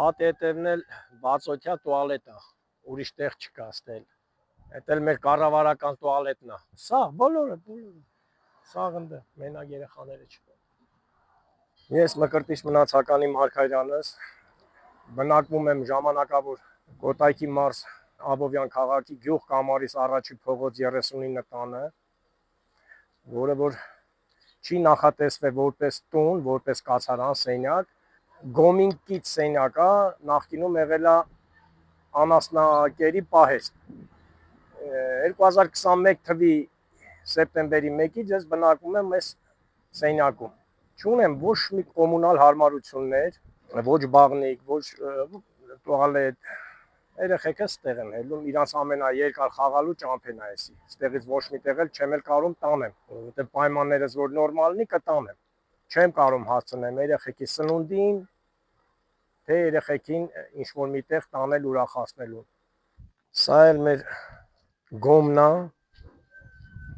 Պատի հետևն էլ բացօթյա տուալետ է, ուրիշ տեղ չկա ստել։ Էդ էլ մեր կառավարական տուալետն է։ Սա բոլորը։ Սաղ ընդ մենակ երեխաները չկան։ Ես Մկրտիչ Մնացականի Մարգարյանս բնակվում եմ ժամանակավոր Կոտայքի մարզ Աբովյան քաղաքի գյուղ Կամարիս առաջի փողոց 39 տանը, որը որ չի նախատեսվել որպես տուն, որպես կացարան սենյակ, գոմինկից սենյակ է, նախկինում եղել է անասնակերի պահեստ։ 2021 թվականի սեպտեմբերի 1-ից ես բնակվում եմ այս սենյակում։ Չունեմ ոչ մի կոմունալ հարմարություններ, ոչ բաղնիկ, ոչ տուալետ։ Երեխեքս ստեղ են ելնում, իրանց ամենաերկար խաղալու ճամփեն է էսի։ Ստեղից ոչ մի տեղ էլ չեմ էլ կարող տանեմ, որովհետև պայմաններս որ նորմալնի կտանեմ։ Չեմ կարող հասցնեմ երեխեքի սնունդին, թե երեխեքին ինչ-որ միտեղ տանել ուրախացնելու։ Սա էլ մեր գոմն է,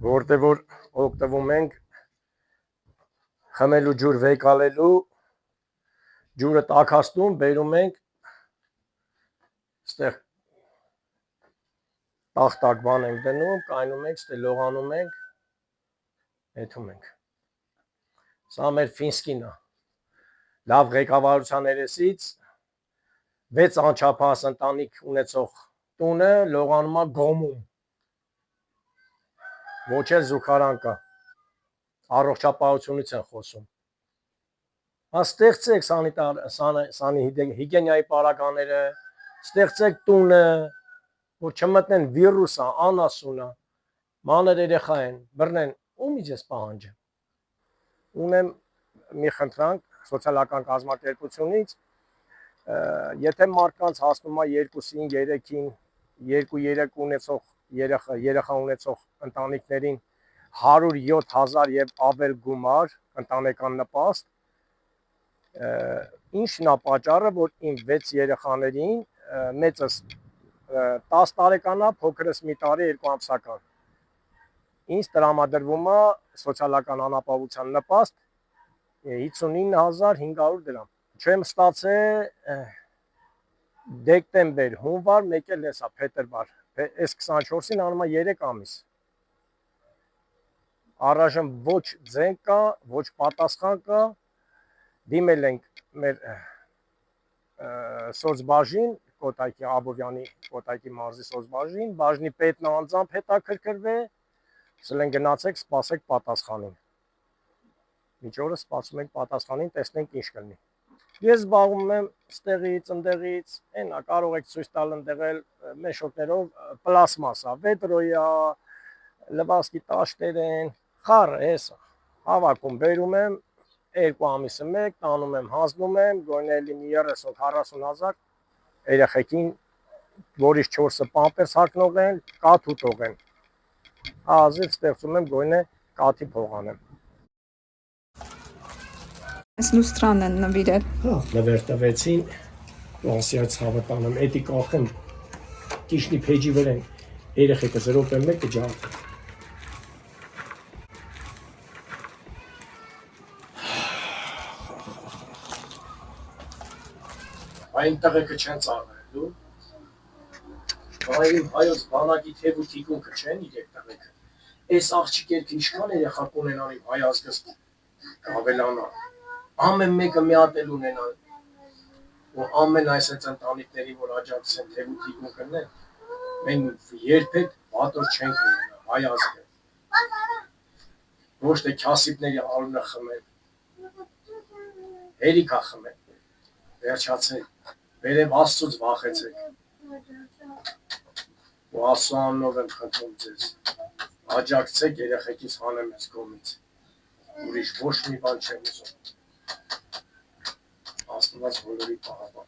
որտեղ որ օգտվում ենք խմելու ջուր վեկալելու, ջուրը տաքացնում, բերում ենք ստեղ տախտակ բան ենք դնում, կայնում ենք, ստե լողանում ենք, եթում ենք։ Սա մեր Ֆինսկին է։ Լավ ղեկավարության երեսից 6 անչափահաս ընտանիք ունեցող տունը լողանում է գոմում։ Ոչ էլ զուգարան կա։ Առողջապահությունից են խոսում։ Ստեղծեք հիգիենայի պարագաները, ստեղծեք տունը, որ չմտնեն վիրուսը, անասունը, մանր երեխա են, բռնեն, ումից ես պահանջեմ։ Ունեմ մի խնդրանք սոցիալական կազմակերպությունից, եթե մարդկանց հասնում է 2-ին, 3-ին, 2-3 ունեցող երեխա ունեցող ընտանիքներին 107,000 եւ ավել գումար ընտանեկան նպաստ, ինչն է պատճառը, որ իմ 6 երեխաներին մեծս 10 տարեկան է, փոքրս մի տարի 2 ամսական։ Ինձ տրամադրվում է սոցիալական անապահովության նպաստ 59,500 դրամ։ Չեմ ստացել դեկտեմբեր, հունվար, մեկ էլ էսա փետրվար, այս 24-ին անում է 3 ամիս։ Առայժմ ոչ ձեն կա, ոչ պատասխան կա, դիմել ենք մեր սոցբաժին, Կոտայքի Աբովյանի Կոտայքի մարզի սոցբաժին, բաժնի պետն անձամբ հետաքրքրվել, ասել են գնացեք, սպասեք պատասխանին։ Մինչ օրս սպասում ենք պատասխանին, տեսնենք ինչ կլինի։ Ես զբաղվում եմ ստեղից, ընդեղից, այնա կարող եք ցույց տալ ընդեղել մեշոկներով պլաստմասա, վետրոյա, լվասկի տաշտեր են, խառը, հեսա, հավաքում բերում եմ, 2 ամիսը մեկ, տանում եմ, հանձնում եմ, գոնելի մի 30-40 հազար երեխեքին, որից 4-ը պամպերս հագնող են, կաթ ուտող են, ազիվ ստեղծում եմ գոնե կաթի փող անեմ։ Այս լուստրան են նվիրել։ Հա, նվեր տվեցին, լանսիայց հավը տանեմ, էդի կախեմ, կիշնի փեջի վրեն, երեխեքը 0.1 կջանք։ Այն տղեկը չեն ծառայելու, այն հայոց բանակի թև ու թիկունքը չեն իրեք տղեկը, այս աղջիկերքը իշքան երեխա կունենան իմ հայ ազգստի, ավելանա, ամեն մեկը մի հատ էլ ունենան, ու ամեն այս այդ ընտանիքների, որ աջակցեն թև ու թիկունքն են, մենք երբեք վատոր չենք ունենա, հայ ազգը, ոչ թե քյասիպների արունը խմեն, հերիքա խմեն, վերջացեք, վերև Աստծուց վախեցեք, ու Աստծու անունով եմ խնդրում ձեզ, աջակցեք երեխեքիս հանեմ ես կողմից, ուրիշ ոչ մի բան չեմ ուզում, Աստված բոլորի պահապան։